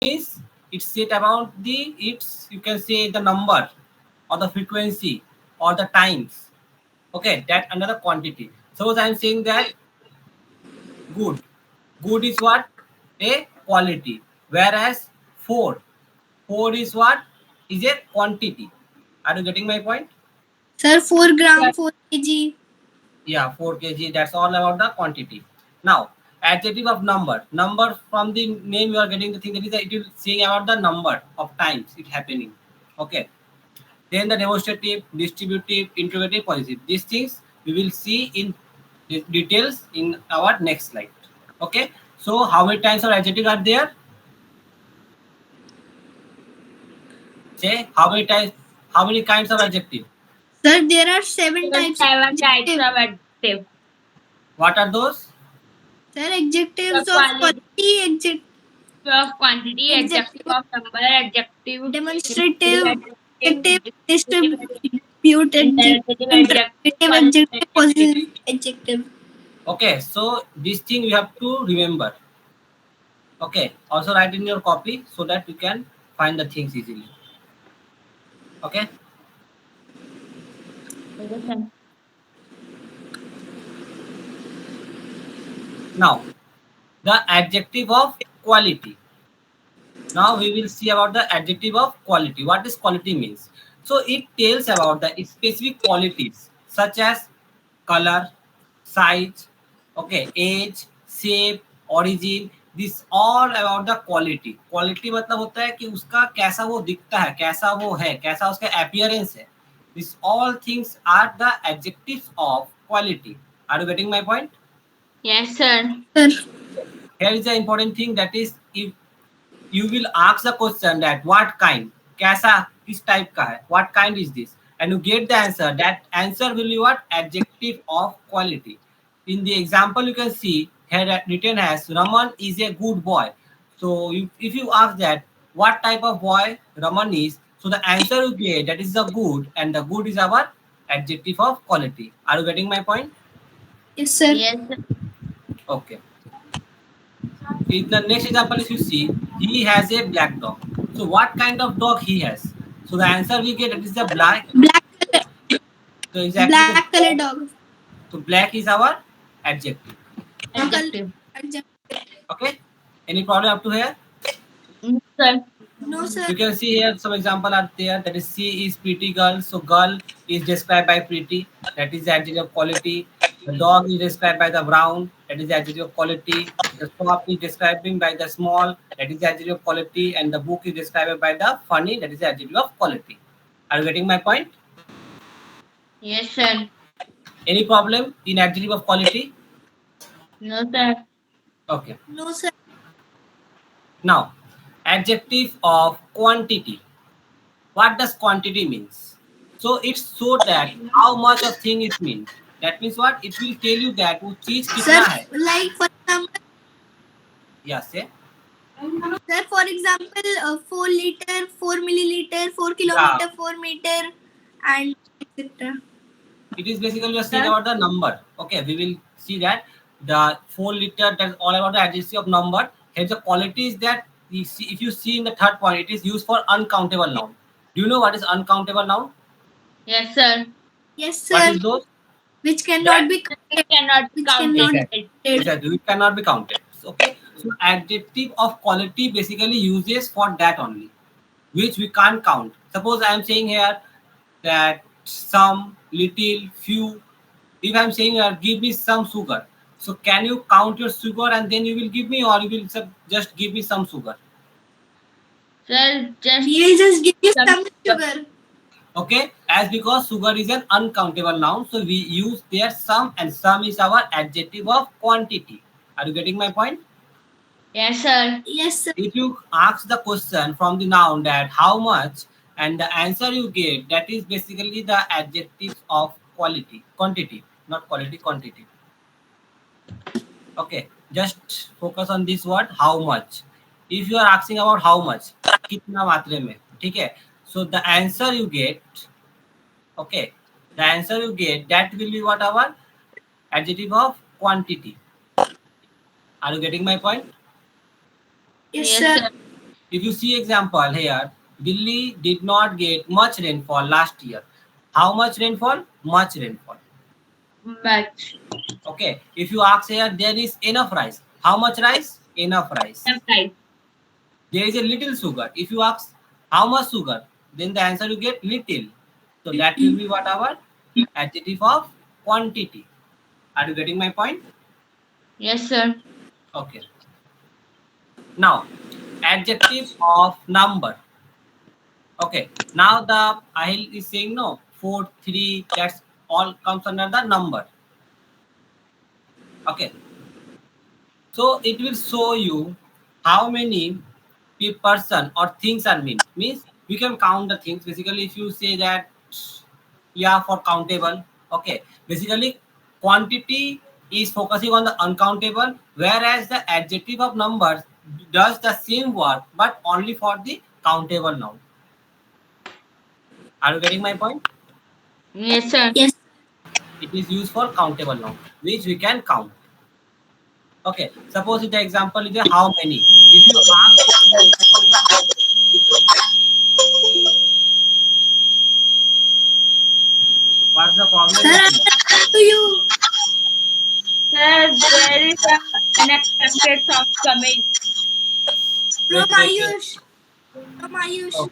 means it's said about the you can say the number or the frequency or the times. Okay, that another quantity. Suppose I'm saying that good. Good is what? A quality. Whereas four is what? Is a quantity. Are you getting my point? Sir, 4 gram, 4 kg. Yeah, 4 kg. That's all about the quantity. Now, adjective of number. Number from the name you are getting the thing that is it is saying about the number of times it happening. Okay. Then the demonstrative, distributive, interrogative, possessive. These things we will see in details in our next slide. Okay. So how many types of adjective are there? Say how many types? How many kinds of adjective? Sir, there are 7 types of 7 types adjective. of adjective. What are those? Sir, adjectives The of quality quality, adjective of quantity, adjective of of number, adjective demonstrative, adjective, distributive, distribute, adjective, interrogative, adjective, interrogative, adjective, possessive. possessive, adjective. Okay. So this thing you have to remember. Okay. Also write in your copy so that you can find the things easily. Okay. Now the adjective of quality. Now we will see about the adjective of quality. What does quality means? So it tells about the specific qualities such as color, size, okay, age, shape, origin. This all about the quality. Quality मतलब होता है कि उसका कैसा वो दिखता है, कैसा वो है, कैसा उसका appearance है. These all things are the adjectives of quality. Are you getting my point? Yes, sir. Sir, Here is the important thing, that is if you will ask the question that what kind, कैसा किस type का है, what kind is this, and you get the answer, that answer will be what? Adjective of quality. In the example you can see here written as Raman is a good boy. So if you ask that what type of boy Raman is, so the answer you get, that is the good, and the good is our adjective of quality. Are you getting my point? yes, sir. Yes, sir. Okay. In the next example, if you see, he has a black dog. So what kind of dog he has? So the answer we get, it is the black. Black color, So exactly the black color black. dog. So black is our adjective. Adjective. Adjective. Okay. Any problem up to here? No, sir. No, sir. You can see here some example are there. That is C is pretty girl. So girl is described by pretty. That is the adjective of quality. The dog is described by the brown. That is the adjective of quality. The shop is describing by the small. That is the adjective of quality. And the book is described by the funny. That is the adjective of quality. Are you getting my point? Yes, sir. Any problem in adjective of quality? No, sir. Okay. No, sir. Now, adjective of quantity. What does quantity means? So it's so that how much of thing it means. That means what? It will tell you that वो चीज Sir, कितना है. like for example, Yeah, say. sir, for example, 4 liter, 4 milliliter, 4 Yeah, kilometer, 4 meter, and etc. it is basically we are saying about the number. Okay, we will see that the 4 liter, that's all about the adjective of number. Here the quality is that you see, if you see in the third point, it is used for uncountable noun. Do you know what is uncountable noun? Yes, sir. Yes, What sir. is those? Which cannot That be It counted. cannot be Which cannot counted. exactly. be Exactly. It cannot be counted. Okay. So adjective of quality basically uses for that only, which we can't count. Suppose I am saying here that some, little, few. If I am saying here, give me some sugar. So can you count your sugar and then you will give me, or you will just give me some sugar? Sir, just We will just give you some some sugar. Okay. As because sugar is an uncountable noun, so we use there some, and some is our adjective of quantity. Are you getting my point? Yes, sir. Yes, sir. If you ask the question from the noun that how much, and the answer you get, that is basically the adjectives of quality, quantity, not quality, quantity. Okay, just focus on this word how much. If you are asking about how much, कितना मात्रे में, ठीक है? So the answer you get, okay, the answer you get, that will be what our adjective of quantity. Are you getting my point? Yes, Yes, sir. sir. If you see example here, Delhi did not get much rainfall last year. How much rainfall? Much rainfall. Much. Okay. If you ask here, there is enough rice. How much rice? Enough rice. Right. There is a little sugar. If you ask how much sugar, then the answer you get little. So that will be what our adjective of quantity. Are you getting my point? Yes, sir. Okay. Now, adjective of number. Okay. Now the Ahil is saying no, 4, 3, that's all comes under the number. Okay. So it will show you how many person or things are meant. Means we can count the things. Basically, if you say that, yeah, for countable, okay. Basically, quantity is focusing on the uncountable, whereas the adjective of numbers does the same work but only for the countable noun. Are you getting my point? Yes, sir. Yes. It is used for countable noun, which we can count. Okay. Suppose the example is a how many. If you ask what's the problem Sir, with I you? am to you. Sir, there is some unexpected sound coming. From Wait. Ayush. From Ayush. Oh,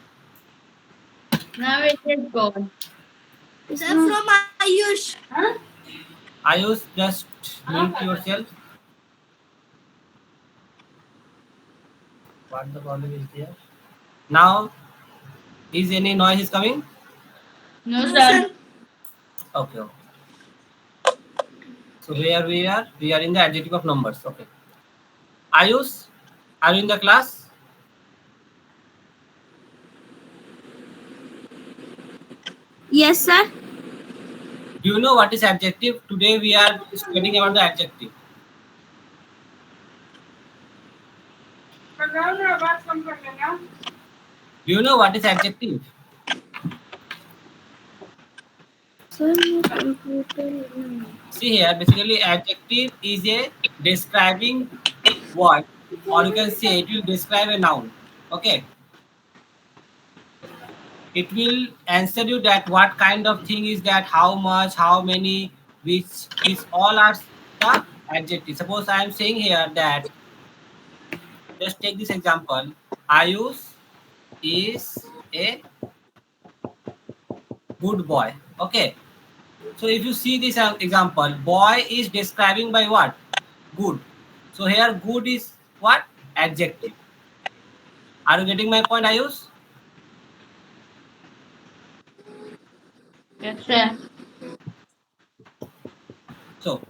Now it is gone. Sir, from Ayush. Ayush, just mute yourself. What the problem is there? Now, is any noise is coming? No, No, sir. sir. Okay. So where we are? We are in the adjective of numbers. Okay. Ayush, are you in the class? Yes, sir. Do you know what is adjective? Today we are studying about the adjective. Do you know what is adjective? Sir, See here, basically adjective is a describing word, or you can say it will describe a noun. Okay. It will answer you that what kind of thing is that, how much, how many, which is all are the adjective. Suppose I am saying here that, just take this example, Ayush is a good boy. Okay. So if you see this example, boy is describing by what? Good. So here good is what? Adjective. Are you getting my point, Ayush? Yes, sir. So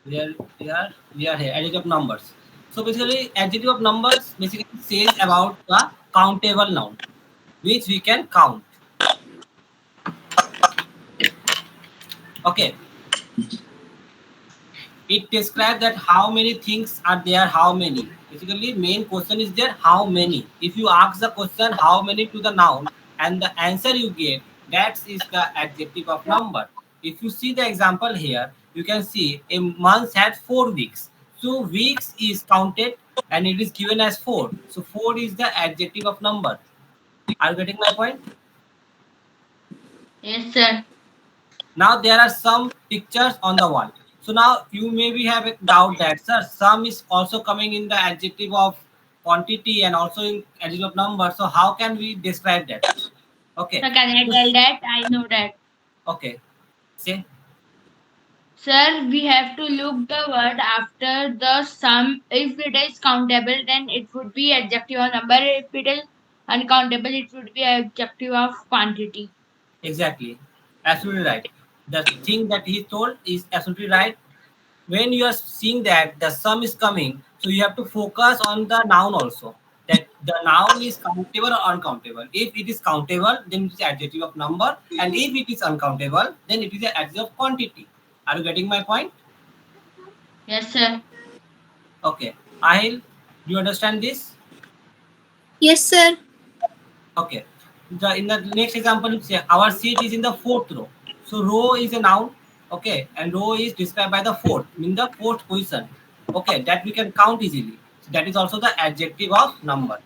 we are here. Adjective of numbers. So basically, adjective of numbers basically says about the countable noun, which we can count. Okay. It describes that how many things are there, how many. Basically, main question is there, how many. If you ask the question how many to the noun and the answer you get, that is the adjective of number. If you see the example here, you can see a month had 4 weeks. So weeks is counted and it is given as 4. So 4 is the adjective of number. Are you getting my point? Yes, sir. Now there are some pictures on the wall. So now you maybe have a doubt that sir, some is also coming in the adjective of quantity and also in adjective of number. So how can we describe that? Okay. Sir, can I So, tell that? I know that. okay. Say Sir, we have to look the word after the sum. If it is countable, then it would be adjective of number. If it is uncountable, it would be adjective of quantity. exactly. Absolutely right. The thing that he told is absolutely right. When you are seeing that the sum is coming, so you have to focus on the noun also. That the noun is countable or uncountable. If it is countable, then it is adjective of number, and if it is uncountable, then it is an adjective of quantity. Are you getting my point? Yes, sir. Okay. Ahil, do you understand this? Yes, sir. Okay. In the next example, you say our seat is in the fourth row. So row is a noun, okay, and row is described by the fourth, in the fourth position. Okay, that we can count easily. So that is also the adjective of number.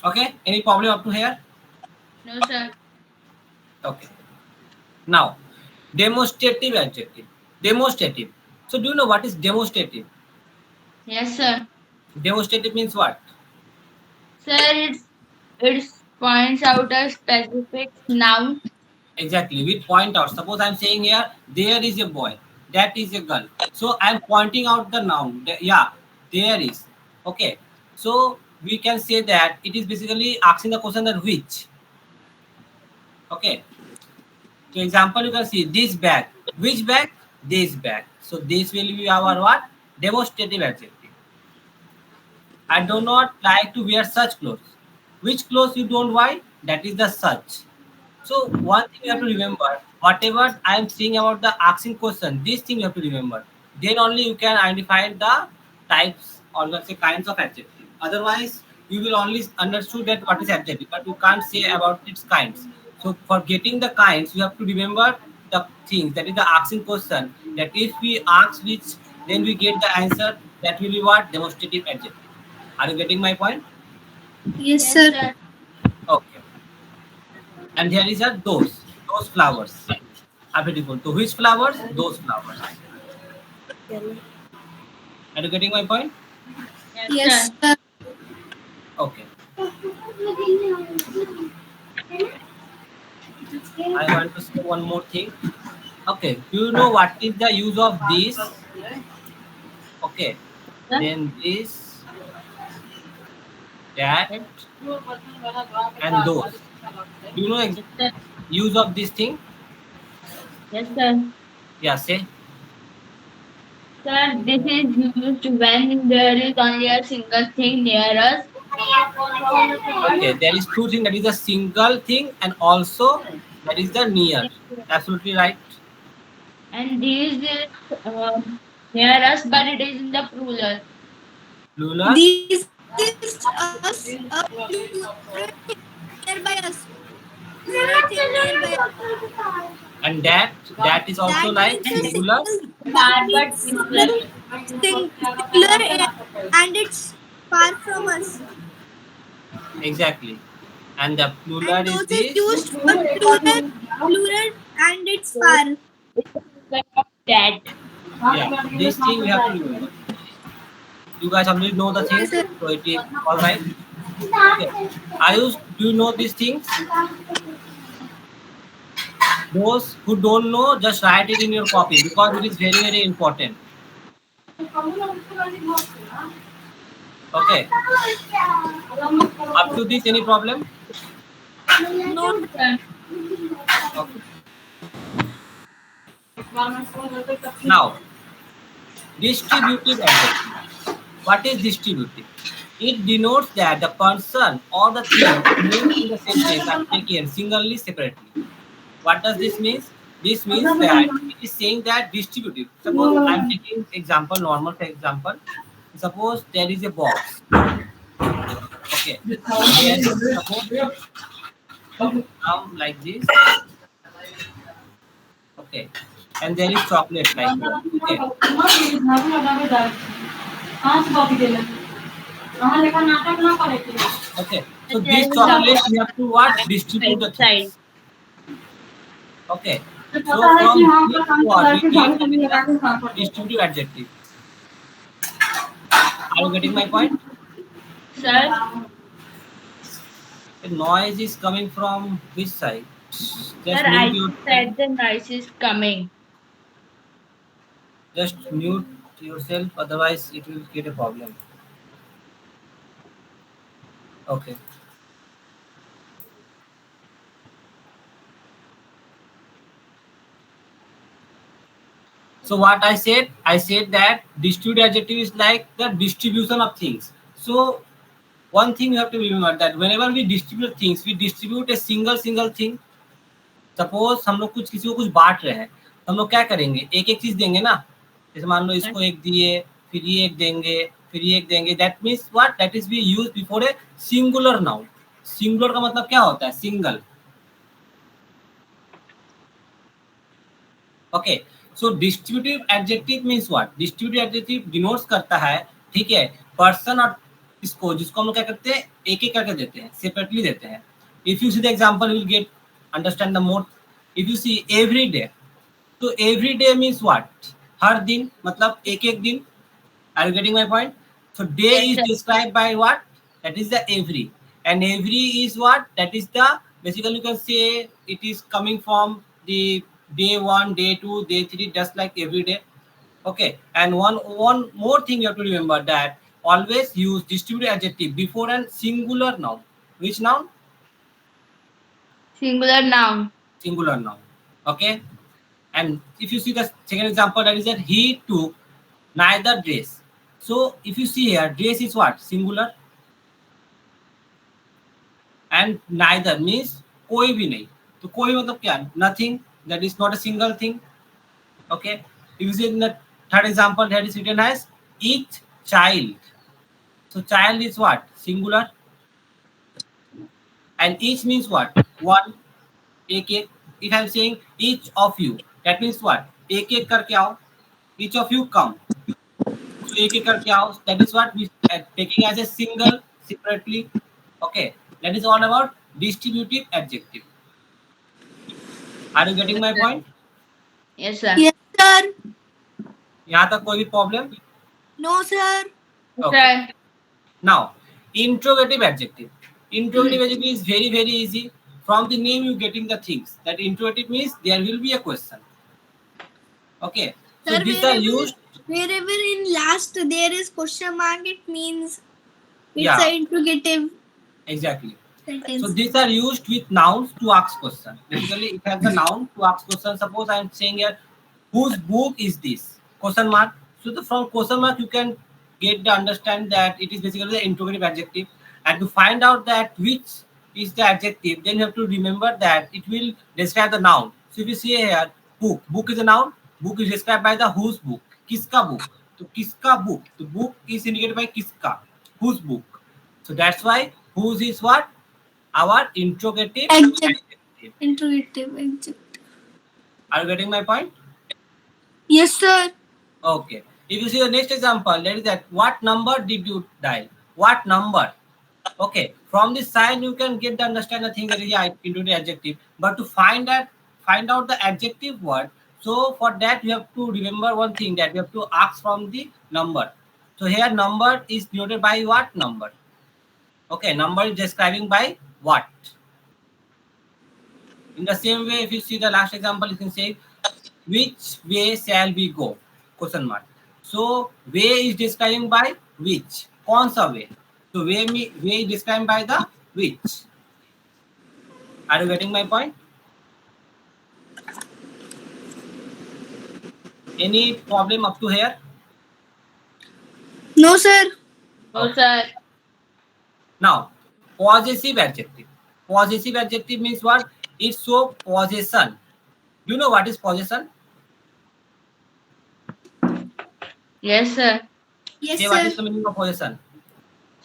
Okay, any problem up to here? No, sir. Okay. Now, demonstrative adjective. Demonstrative. So do you know what is demonstrative? Yes, sir. Demonstrative means what? Sir, it points out a specific noun. Exactly. We point out. Suppose I'm saying here, there is a boy, that is a girl. So I'm pointing out the noun. Yeah, there is. Okay. So we can say that it is basically asking the question that which. Okay. So example, you can see this bag. Which bag? This bag. So this will be our what? Demonstrative adjective. I do not like to wear such clothes. Which clothes you don't wear? That is the such. So one thing you have to remember, whatever I am saying about the asking question, this thing you have to remember. Then only you can identify the types or let's say kinds of adjective. Otherwise, you will only understood that what is adjective, but you can't say about its kinds. So for getting the kinds, you have to remember the things. That is the asking question. That if we ask which, then we get the answer. That will be what demonstrative adjective. Are you getting my point? Yes, Yes, sir. sir. Okay. And here is a those flowers are beautiful. So which flowers? Those flowers. Are you getting my point? Yes, Yes, sir. sir. Okay. I want to say one more thing. Okay. Do you know what is the use of this? Okay. Sir? Then this, that, Yes, and those. Do you know yes, sir. use of this thing? Yes, sir. Yeah, say. Sir, this is used when there is only a single thing near us. Okay. There is two things. That is a single thing, and also that is the near. Yes, sir. Absolutely right. And this is near us, but it is in the plural. Lunar, This is a plural thing nearby us. Plural thing nearby us. and that is also That like And means a it is singular. single. That far but means singular. singular and it's far from us. Exactly. And the plural And is those is this. used for plural and it's So far. it is singular of that. Yeah, this thing we have to remember. You guys already know the Okay, thing, sir. so it is all right. Okay. Do you know these things? Those who don't know, just write it in your copy because it is very, very important. Okay. Up to this, any problem? No, No, sir. Okay. Now, distributive adjective. What is distributive? It denotes that the person or the thing named in the sentence are taken singly, separately. What does this mean? This means that it is saying that distributive. Suppose I'm taking example, normal for example. Suppose there is a box. Okay. There is suppose like this. Okay. And there is chocolate like here. Okay. Okay. So And there this is a chocolate box we have to what? at Distribute right the side. things. Okay. So from this word we get that is a distributive adjective. Are you getting my point? Sir, The noise is coming from which side? sir, Just mute I yourself. said the noise is coming. Just mute yourself, otherwise it will create a problem. Okay. So what I said that distributive adjective is like the distribution of things. So one thing you have to remember that whenever we distribute things, we distribute a single thing. Suppose हम लोग कुछ किसी को कुछ बांट रहे हैं, तो हम लोग क्या करेंगे, एक एक चीज देंगे ना। जैसे मान लो Yes, इसको एक दिए, फिर ये एक देंगे, फिर ये एक देंगे। That means what, that is B use before a singular noun. Singular का मतलब क्या होता है, single. Okay. So distributive adjective means what, distributive adjective denotes करता है, ठीक है, पर्सन और इसको जिसको हम लोग क्या करते हैं एक एक करके देते हैं, सेपरेटली देते हैं. If you see the example will get understand the more. If you see every day, तो एवरी डे मीन्स व्हाट, हर दिन, मतलब एक एक दिन. Are you getting my point? So day Yes, is sir. described by what? That is the every. And every is what? That is the, basically you can say it is coming from the day 1, day 2, day 3, just like every day. Okay. And one more thing you have to remember, that always use distributive adjective before a singular noun. Which noun? Singular noun. Singular noun. Okay. And if you see the second example, that is that he took neither dress. So if you see here, dress is what? Singular. And neither means कोई भी नहीं. तो कोई मतलब क्या, nothing, that is not a single thing. Okay. If in the third example, that is written as each child. So child is what, singular. And each means what, one, एक एक. If I am saying each of you, that means what, एक एक करके आओ. Each of you come. So एक एक करके आओ, that is what we taking as a single separately. Okay, that is all about distributive adjective. Are you getting Yes, my sir. point? Yes, sir. Yes, sir. यहाँ तक कोई भी problem? No, sir. Yes, Okay. sir. Now, interrogative adjective. Interrogative adjective is very very easy. From the name you getting the things. That interrogative means there will be a question. Okay. So Sir, these are used. wherever in last there is question mark, it means it's Yeah, an interrogative exactly. So sentence. these are used with nouns to ask question. Basically, it has the noun to ask question. Suppose I am saying here, whose book is this? Question mark. So from question mark you can get the understand that it is basically the interrogative adjective. And to find out that which is the adjective, then you have to remember that it will describe the noun. So if you see here, book. Book is a noun. Book is described by the whose book. Kiska book. So kiska book. The book is indicated by kiska. Whose book. So that's why whose is what? Our interrogative adjective. Interrogative adjective. Are you getting my point? Yes, sir. Okay. If you see the next example, that is that what number did you dial? What number? Okay. From this sign you can get the understand the thing that is, yeah, into the adjective. But to find out the adjective word, so for that you have to remember one thing, that you have to ask from the number. So here number is denoted by what number? Okay, number is describing by what? In the same way, if you see the last example, you can say, which way shall we go? Question mark. So way is describing by which. कौन सा way? So way is described by the which. Are you getting my point? Any problem up to here? No, sir. No, Okay. sir. Now, possessive adjective. Possessive adjective means what? It shows possession. Do you know what is possession? Yes, sir. Yes, Say what sir. is the meaning of possession?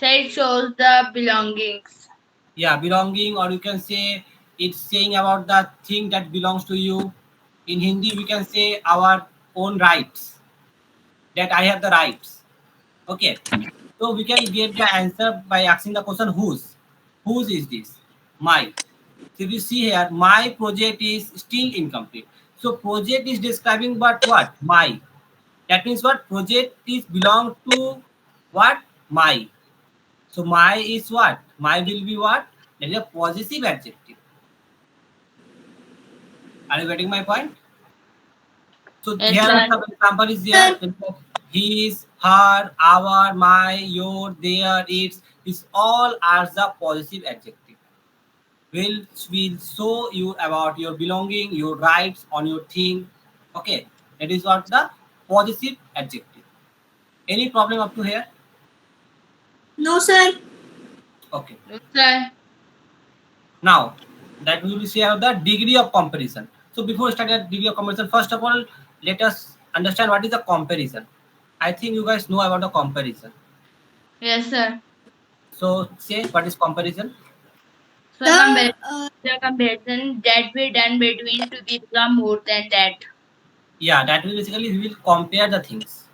So it shows the belongings. Yeah, belonging, or you can say it's saying about the thing that belongs to you. In Hindi we can say our own rights, that I have the rights. Okay, so we can get the answer by asking the question whose is this? My. So if you see here, my project is still incomplete. So project is describing but what? My. That means what? Project is belong to what? My. So my is what? My will be what? That is a possessive adjective. Are you getting my point? So Yes, here are sir. some example is there. His, her, our, my, your, their, its. These all are the possessive adjective. Will show you about your belonging, your rights on your thing. Okay, that is what the possessive adjective. Any problem up to here? No, sir. Okay. No, sir. Now that we will see about the degree of comparison. So before starting the degree of comparison, first of all, let us understand what is the comparison. I think you guys know about the comparison. Yes, sir. So say what is comparison? So The the comparison that we done between to become more than that. Yeah, that will basically we will compare the things.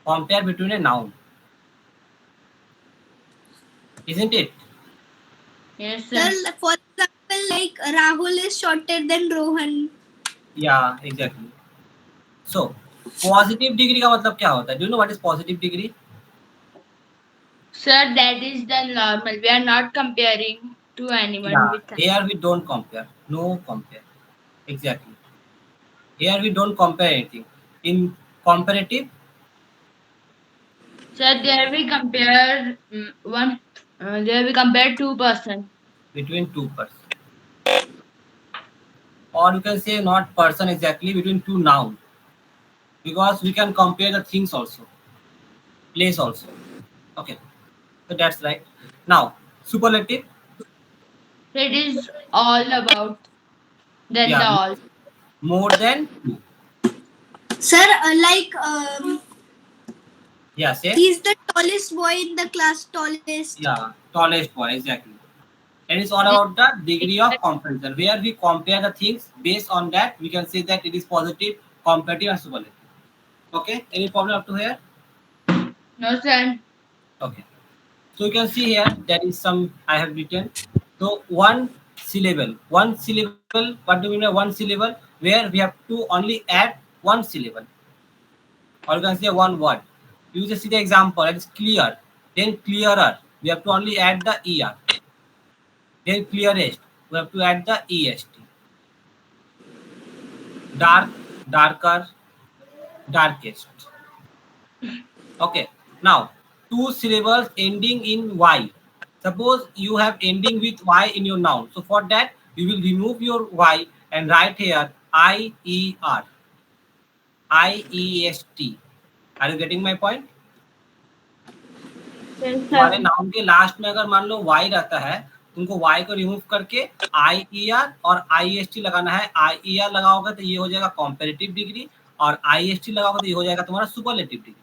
Compare between a noun. isn't it? Yes, Sir, sir. for example, like Rahul is shorter than Rohan. Yeah, exactly. So positive degree का मतलब क्या होता है? Do you know what is positive degree? Sir, that is the normal. We are not comparing to anyone Yeah, with. here we don't compare. No compare. Exactly. Here we don't compare anything. In comparative, Sir, there we compare one. There we compare two person. between two person, or you can say not person exactly, between two noun, because we can compare the things also, place also. Okay, so that's right. Now superlative, It is all about then the yeah, all. more than two. Sir, like Yeah, say, he's the tallest boy in the class. Tallest. yeah, tallest boy, exactly. And it's all This about the degree of comparison, where we compare the things. Based on that, we can say that it is positive, comparative, and superlative. Okay, any problem up to here? no sir. Okay, so you can see here there is some I have written. So one syllable. What do we mean by one syllable? Where we have to only add one syllable, or you can say one word. You just see the example. It is clear, then clearer. We have to only add the er. Then clearest. We have to add the est. Dark, darker, darkest. Okay. Now, two syllables ending in y. Suppose you have ending with y in your noun. So for that, you will remove your y and write here I-E-R, I-E-S-T. Are you getting my point? Yes तुम्हारे sir. Noun के last में अगर मान लो y रहता है, तुमको y को remove करके I-E-R और I-E-S-T लगाना है. I-E-R लगाओगे तो ये हो जाएगा कॉम्पेरेटिव डिग्री, और I-E-S-T लगाओगे तो ये हो जाएगा तुम्हारा superlative degree.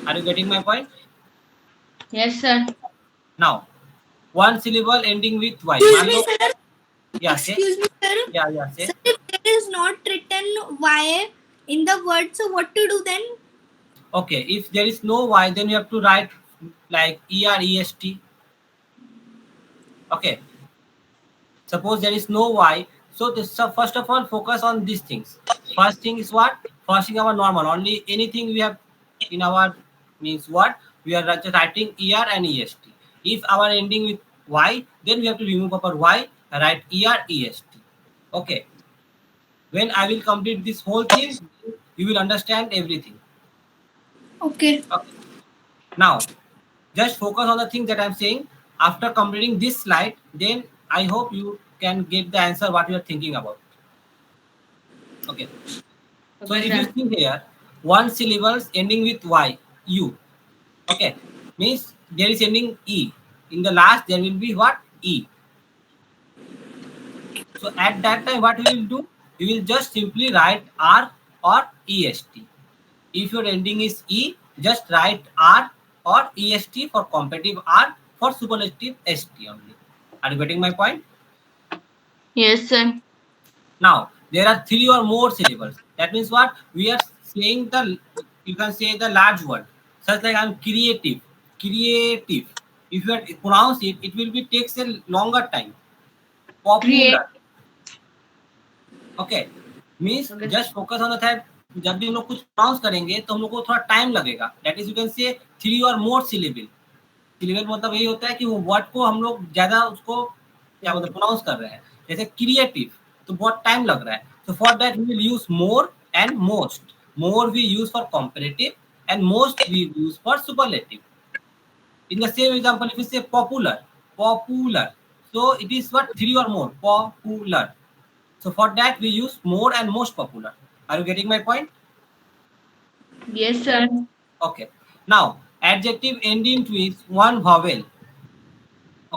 Are you getting my point? Yes sir. Now, one syllable ending with y. Excuse मान me, low, sir. yeah, say, Excuse me, sir. yeah, say. Sir, if there is not written Y in the word, so what to do then? Okay, if there is no y, then you have to write like E-R-E-S-T. Okay, suppose there is no y, so this, so first of all, focus on these things. First thing is what? First thing our normal. Only anything we have in our means what? We are just writing ER and EST. If our ending with y, then we have to remove our y and write ER, EST. Okay. When I will complete this whole thing, you will understand everything. Okay. Okay. Now, just focus on the things that I'm saying. After completing this slide, then I hope you can get the answer what you are thinking about. Okay. So Okay if you sir. see here, one syllables ending with y, u. Okay. Means there is ending e. In the last, there will be what? E. So at that time, what we will do? We will just simply write R or EST. If your ending is E, just write R or EST for competitive R, for superlative ST only. Are you getting my point? Yes sir. Now, there are three or more syllables. That means what? We are saying the, you can say the large word. Such like I'm creative. Creative. If you pronounce it, it will be takes a longer time. Create. Popular. Okay, means Okay sir. Just focus on the fact. जब भी हम लोग कुछ pronounce करेंगे तो हम लोग को थोड़ा टाइम लगेगा. That is you can say three और मोर सिलेबल. सिलेबल मतलब यही होता है कि वो वर्ड को हम लोग ज्यादा उसको क्या बोलते हैं प्रोनाउंस कर रहे हैं. जैसे क्रिएटिव तो बहुत टाइम लग रहा है. तो for that we will use more and most. More we use for comparative and most we use for superlative. In the same example, if you say popular, popular, so it is what three or more, popular. So for that we use more and most popular. Are you getting my point? Yes sir. Okay. Now adjective ending with one vowel.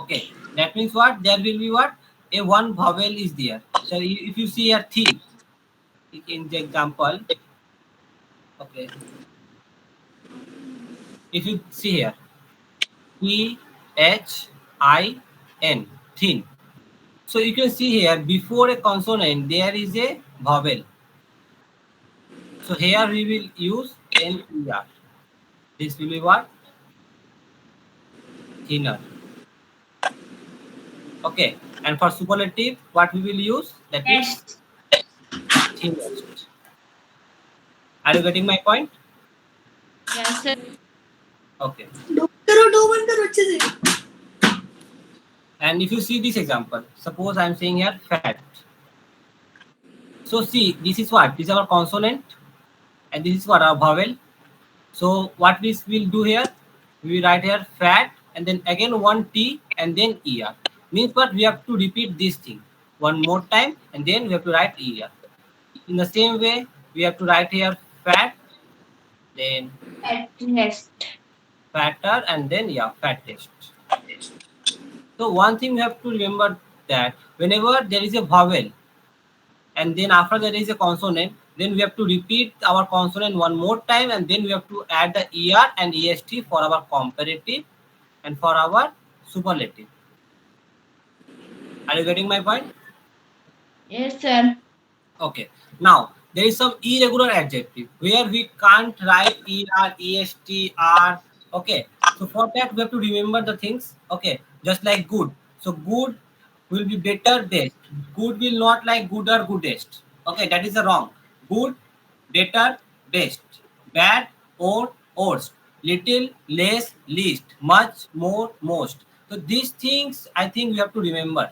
Okay. That means what? There will be what? A one vowel is there. So if you see a thin in the example, okay. If you see here, Thin, thin. So you can see here before a consonant there is a vowel. So here we will use NER. This will be what? thinner. Okay, and for superlative, what we will use? That is Best. thinnest. Are you getting my point? Yes, sir. Okay. करो दो बंद करो अच्छे से And if you see this example, suppose I am saying here fat. So see, this is what? This is our consonant, and this is what our vowel. So what we will do here? We will write here fat, and then again one T, and then ER. Means what? We have to repeat this thing one more time, and then we have to write ER. In the same way, we have to write here fat, then Best. fatter, and then yeah, fattest. So one thing you have to remember that whenever there is a vowel and then after there is a consonant, then we have to repeat our consonant one more time, and then we have to add the er and est for our comparative and for our superlative. Are you getting my point? Yes, sir. Okay. Now there is some irregular adjective where we can't write er, est, r. Okay. So for that we have to remember the things. Okay. Just like good. So good will be better, best. Good will not like good or goodest. Okay, that is the wrong. Good, better, best. Bad, or worst. Little, less, least. Much, more, most. So these things I think we have to remember.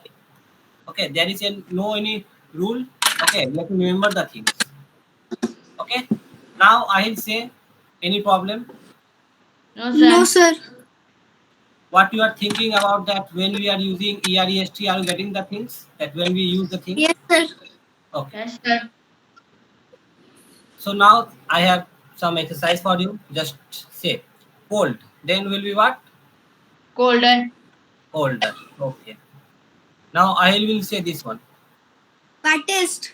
Okay, there is no any rule. Okay, you have to remember the things. Okay, now I will say any problem. No, No, sir. sir. What you are thinking about that when we are using EREST, are you getting the things that when we use the thing? Yes, sir. Okay, Yes, sir. so now I have some exercise for you. Just say cold. Then will be what? Colder. Older. Okay. Now I will say this one. Fattest.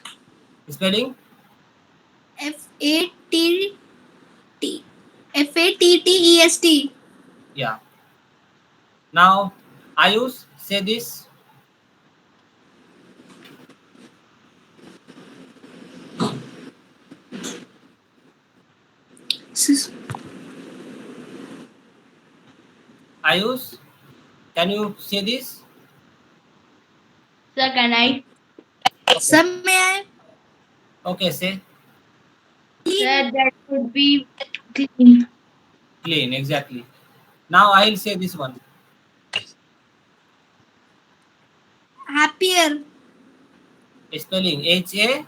Spelling? F A T T. FATTEST. Yeah. Now I use say this. I use. Can you say this? Sir, can I? Okay. Some may I Okay, say clean, Sir, that would be clean. clean, exactly. Now I'll say this one. happier. Spelling H-A-I-E-R.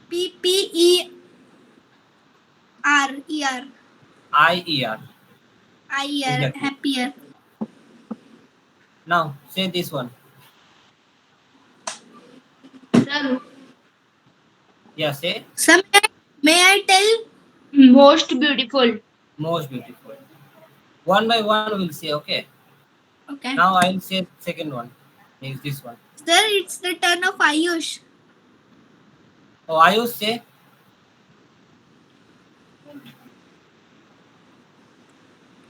PPER. IER. Exactly. Happier. Now say this one. Sir, Yeah, say Some may I tell? most beautiful. most beautiful. One by one we'll say, okay. Okay. Now I'll say second one. Is this one. Sir, it's the turn of Ayush. Oh, Ayush say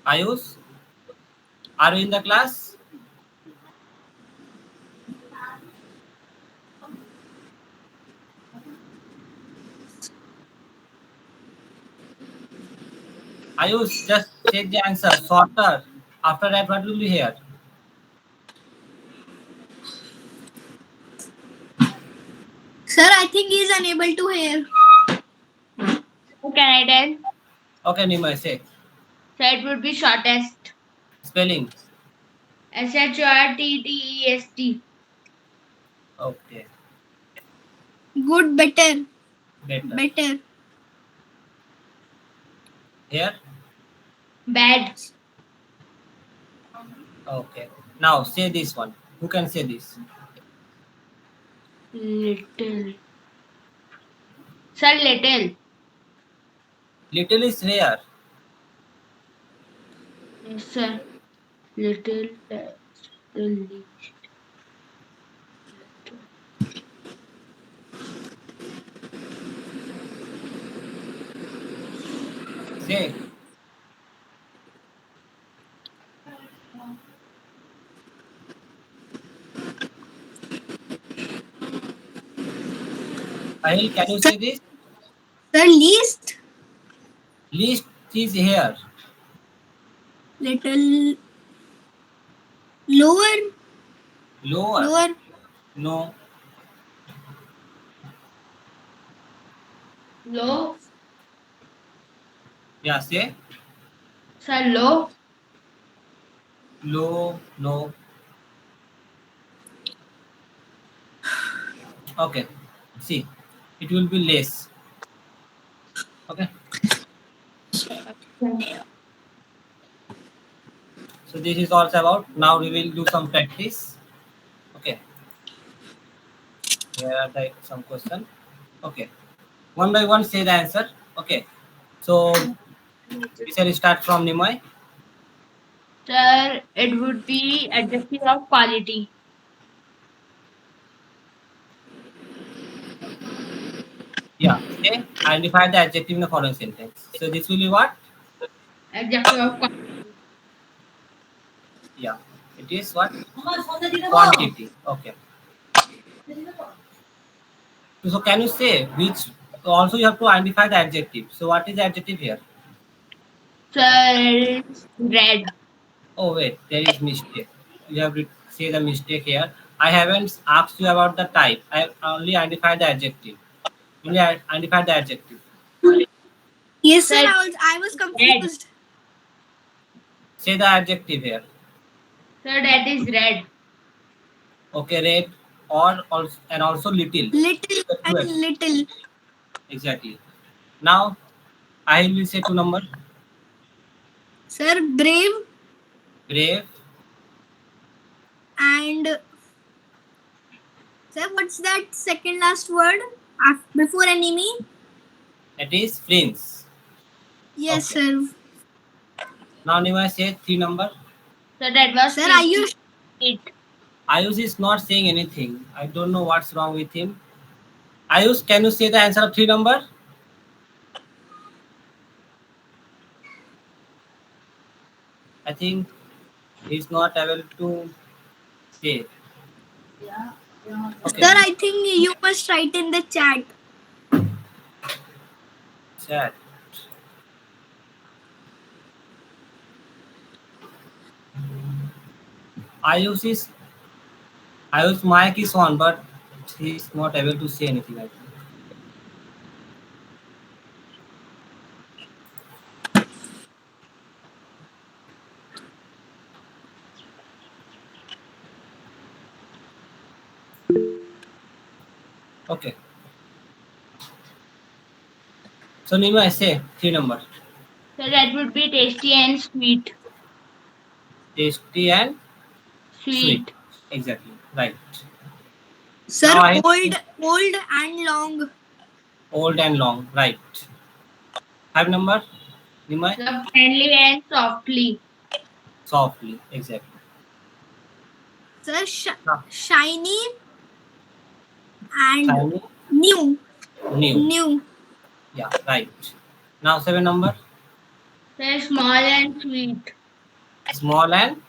Ayush. Are you in the class? Ayush, just take the answer. Shorter. After that, what will be here? Sir, I think he is unable to hear. Sir, can I tell? Okay, Nimai, say. Sir, it would be shortest. Spelling. SHORTTEST. Okay. Good, better. Better. Better. Here. Bad. Okay. Now say this one. Who can say this? Little. Sir, little. Little is rare. Yes, sir. Little. The least. Say. Ahil, can you Sir, say this? sir least. Least is here. Little. Lower. Lower. Lower. No. Low. Yeah, say. Sir, low. Low. No. Okay. See, it will be less. Okay. So this is also about. Now we will do some practice. Okay. Here are some question. Okay. One by one, say the answer. Okay. So we shall start from Nimoy. Sir, it would be adjective of quality. Yeah. Say identify the adjective in the following sentence. So this will be what? Adjective of quality. Yeah. It is what? Quantity. Okay. So can you say which? Also, you have to identify the adjective. So what is the adjective here? Sir, it is red. Oh wait, there is mistake. You have to say the mistake here. I haven't asked you about the type. I only identified the adjective. Only identified the adjective. Yes, sir. Sir, I was red. confused. Say the adjective here. Sir, that is red. Okay, red or also and also little. Little The two and adjectives. little. Exactly. Now I will say two number. Sir, brave Brave. and sir, what's that second last word? Before enemy? That is friends. Yes, Okay. sir. Now Nima say three number. Sir, that was Sir, are tasty. you It. Ayush is not saying anything. I don't know what's wrong with him. Ayush, can you say the answer of three number? I think he's not able to say. Okay. sir? I think you must write in the chat. Chat. Ayush is Ayush mic is on, but he's not able to say anything. I think. Okay. So Nima, say three number. Sir, that would be tasty and sweet. Tasty and sweet. Sweet. Exactly. Right. Sir, Now I old and long. old and long. Right. Five number. Nima, Sir, friendly and softly. softly. Exactly. Sir, Now shiny and shiny, new. new. New. Yeah. Right. Now seven number. Sir, small and sweet. Small and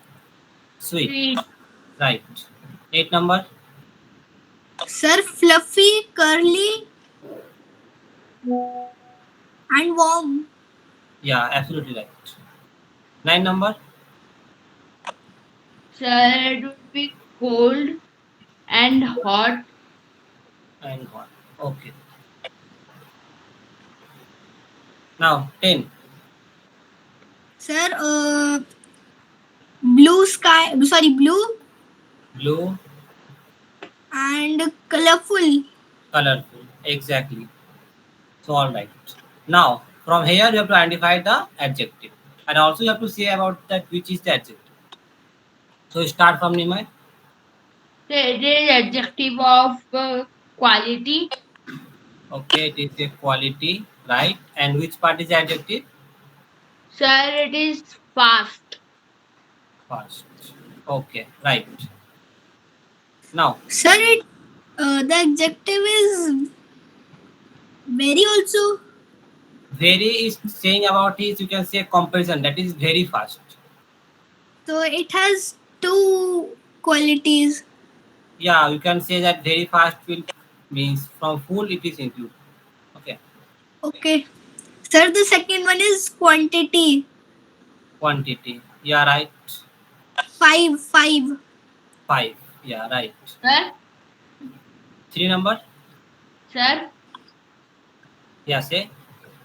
sweet. Sweet. Right. Eight number. Sir, fluffy, curly, and warm. Yeah, absolutely right. Nine number Sir, it would be cold and hot. and hot. Okay. Now 10. Sir, blue sky. Sorry, blue Blue, and colorful. colorful. Exactly. So all right. Now from here you have to identify the adjective. And also you have to say about that which is the adjective. So start from Nimai. Sir, it is adjective of quality. Okay, it is a quality, right? And which part is the adjective? Sir, it is fast. First. Okay, right. Now Sir, the adjective is very also. very is saying about is you can say comparison that is very fast. So it has two qualities. Yeah, you can say that very fast will means from full it is include. Okay, Okay. Sir, the second one is quantity. quantity. Yeah, right. Five, five. 5. Yeah, right. Sir, 3 number. sir, Yeah, say.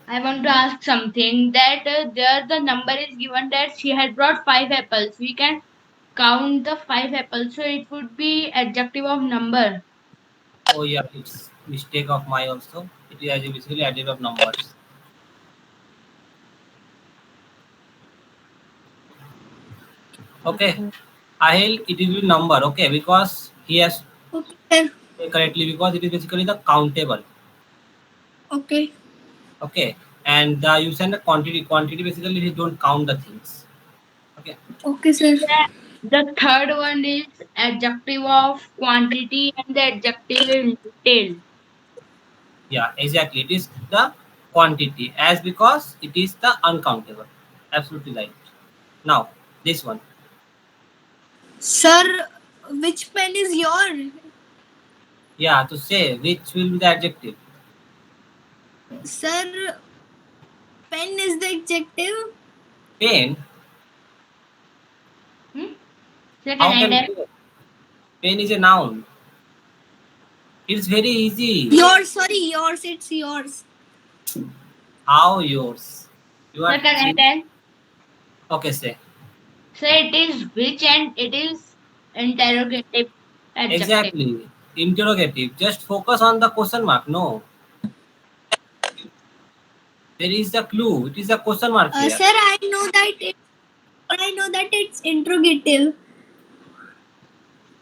I want to ask something that there the number is given that she had brought 5 apples. We can count the 5 apples, so it would be adjective of number. Oh yeah, it's mistake of my also. It is basically adjective of numbers. Okay. Ahil, it will be number. Okay, because he has Okay, sir. correctly because it is basically the countable. Okay. Okay, and the you send the quantity. Quantity basically you don't count the things. Okay. Okay, sir. The third one is adjective of quantity and the adjective is little. Yeah, exactly. It is the quantity as because it is the uncountable. Absolutely right. Now this one. Sir, which pen is your? Yeah, to say which will be the adjective. Sir, pen is the adjective. Pain. Hmm? So can How I can tell? pain is a noun? It's very easy. Yours, sorry, yours. It's yours. How yours? You So are can I three. tell? Okay, say So it is which and it is interrogative adjective. exactly. Interrogative. Just focus on the question mark. No, there is the clue. It is a question mark here. Sir, I know that it's interrogative.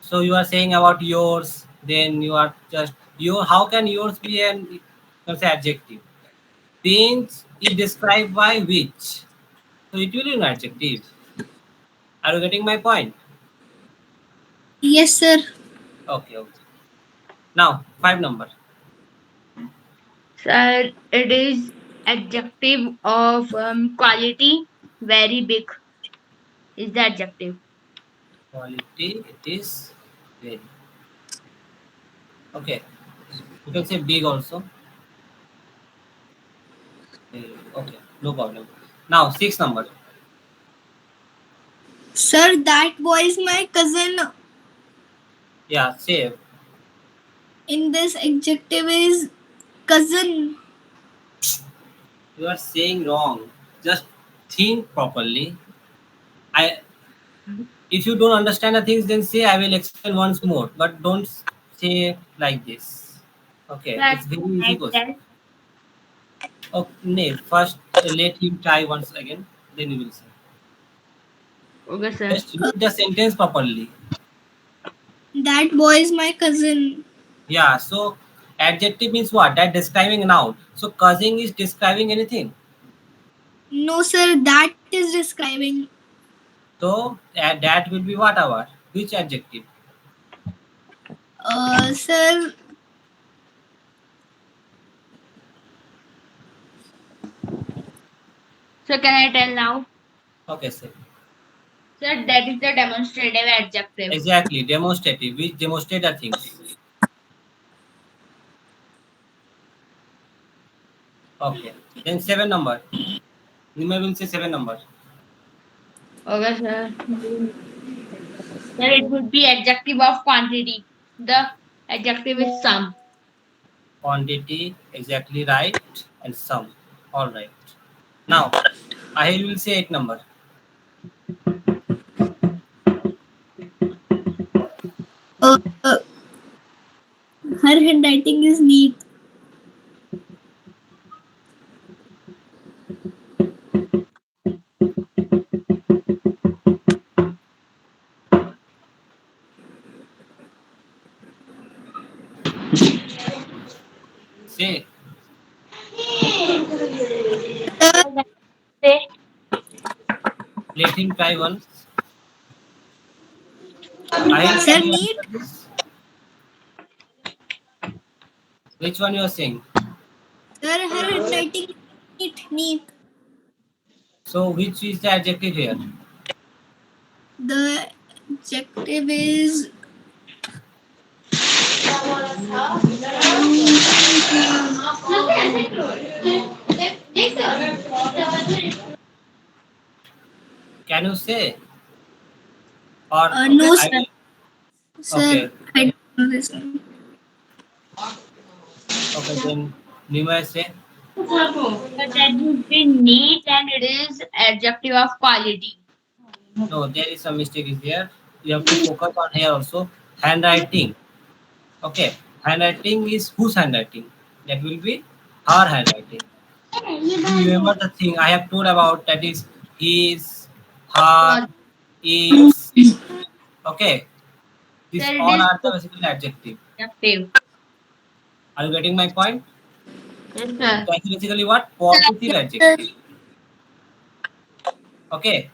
So you are saying about yours. Then you are just your. How can yours be an let's say adjective? Pains is described by which. So it will be an adjective. Are you getting my point? Yes, sir. Okay. Okay. Now 5 number. So it is adjective of quality. Very big is the adjective. Quality. It is very okay. You can say big also. Okay, no problem. Now 6 number. Sir, that boy is my cousin. Yeah, say In this adjective is cousin. you are saying wrong. Just think properly. I if you don't understand the things, then say I will explain once more. But don't say like this. Okay, Sir, it's very can easy I question. tell? Okay, nay, first let him try once again. Then you will say. Okay, sir. Just read the sentence properly. That boy is my cousin. Yeah. So adjective means what? That describing a noun. So cousin is describing anything. No, sir, that is describing. So that will be what our which adjective? Sir, So can I tell now? Okay, say Sir, that is the demonstrative adjective. exactly demonstrative. Which demonstrate the things. Okay. Then 7 number. Nima will say 7 number. Okay, sir. Sir, it would be adjective of quantity. The adjective is some. Quantity exactly right and sum. All right. Now I will say 8 number. uh, uh, her handwriting is neat. Say Uh, Sir, say, let him try once. I sir, can you neat. answer this? Which one you are saying? Sir, her handwriting is neat, neat. So which is the adjective here? The adjective is Can you say? Or No, I sir. will. Sir, Okay. I don't know this one. Okay. Then Nimai say. So that would be neat and it is adjective of quality. No, there is some mistake is here. You have to focus on here also. Handwriting. Okay. Handwriting is whose handwriting? That will be her handwriting. Do you remember the thing I have told about, that is his, her, So its. Okay. These sir, it all is are the basically adjective. adjective. Are you getting my point? Yes, sir. So it's basically what? Possessive Sir, adjective. Okay.